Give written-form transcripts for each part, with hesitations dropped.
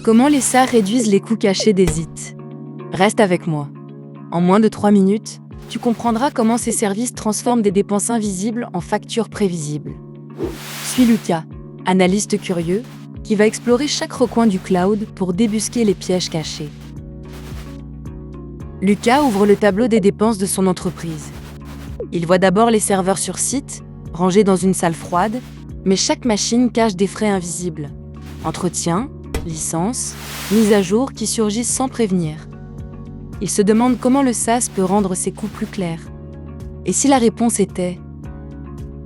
Comment les SaaS réduisent les coûts cachés des IT? Reste avec moi. En moins de 3 minutes, tu comprendras comment ces services transforment des dépenses invisibles en factures prévisibles. Suis Lucas, analyste curieux, qui va explorer chaque recoin du cloud pour débusquer les pièges cachés. Lucas ouvre le tableau des dépenses de son entreprise. Il voit d'abord les serveurs sur site, rangés dans une salle froide, mais chaque machine cache des frais invisibles. Entretien, licence, mise à jour qui surgissent sans prévenir. Il se demande comment le SaaS peut rendre ses coûts plus clairs. Et si la réponse était ?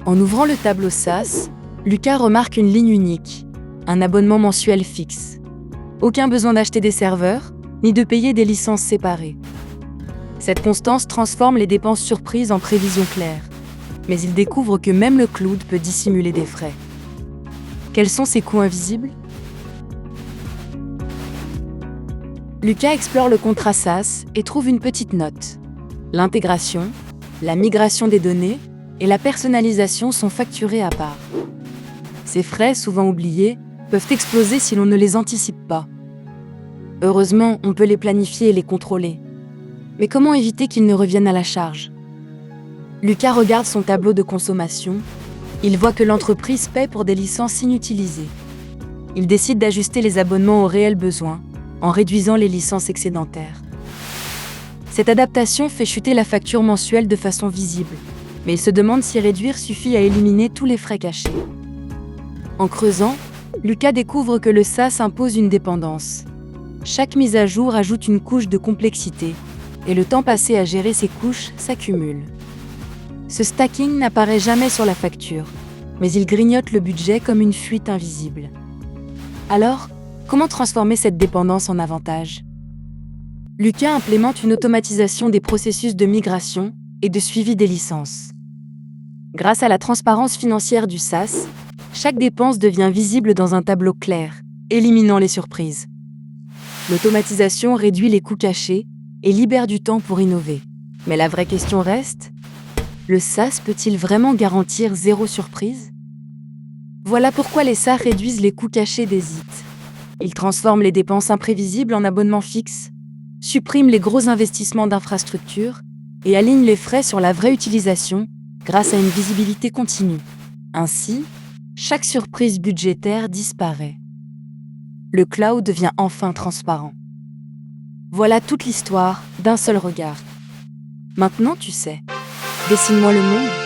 En ouvrant le tableau SaaS, Lucas remarque une ligne unique, un abonnement mensuel fixe. Aucun besoin d'acheter des serveurs, ni de payer des licences séparées. Cette constance transforme les dépenses surprises en prévisions claires. Mais il découvre que même le cloud peut dissimuler des frais. Quels sont ces coûts invisibles ? Lucas explore le contrat SaaS et trouve une petite note. L'intégration, la migration des données et la personnalisation sont facturés à part. Ces frais, souvent oubliés, peuvent exploser si l'on ne les anticipe pas. Heureusement, on peut les planifier et les contrôler. Mais comment éviter qu'ils ne reviennent à la charge ? Lucas regarde son tableau de consommation. Il voit que l'entreprise paie pour des licences inutilisées. Il décide d'ajuster les abonnements aux réels besoins, en réduisant les licences excédentaires. Cette adaptation fait chuter la facture mensuelle de façon visible, mais il se demande si réduire suffit à éliminer tous les frais cachés. En creusant, Lucas découvre que le SaaS impose une dépendance. Chaque mise à jour ajoute une couche de complexité, et le temps passé à gérer ces couches s'accumule. Ce stacking n'apparaît jamais sur la facture, mais il grignote le budget comme une fuite invisible. Alors, comment transformer cette dépendance en avantage ? Lucas implémente une automatisation des processus de migration et de suivi des licences. Grâce à la transparence financière du SaaS, chaque dépense devient visible dans un tableau clair, éliminant les surprises. L'automatisation réduit les coûts cachés et libère du temps pour innover. Mais la vraie question reste, le SaaS peut-il vraiment garantir zéro surprise ? Voilà pourquoi les SaaS réduisent les coûts cachés des IT. Ils transforment les dépenses imprévisibles en abonnements fixes, suppriment les gros investissements d'infrastructures et alignent les frais sur la vraie utilisation grâce à une visibilité continue. Ainsi, chaque surprise budgétaire disparaît. Le cloud devient enfin transparent. Voilà toute l'histoire d'un seul regard. Maintenant tu sais. Dessine-moi le monde.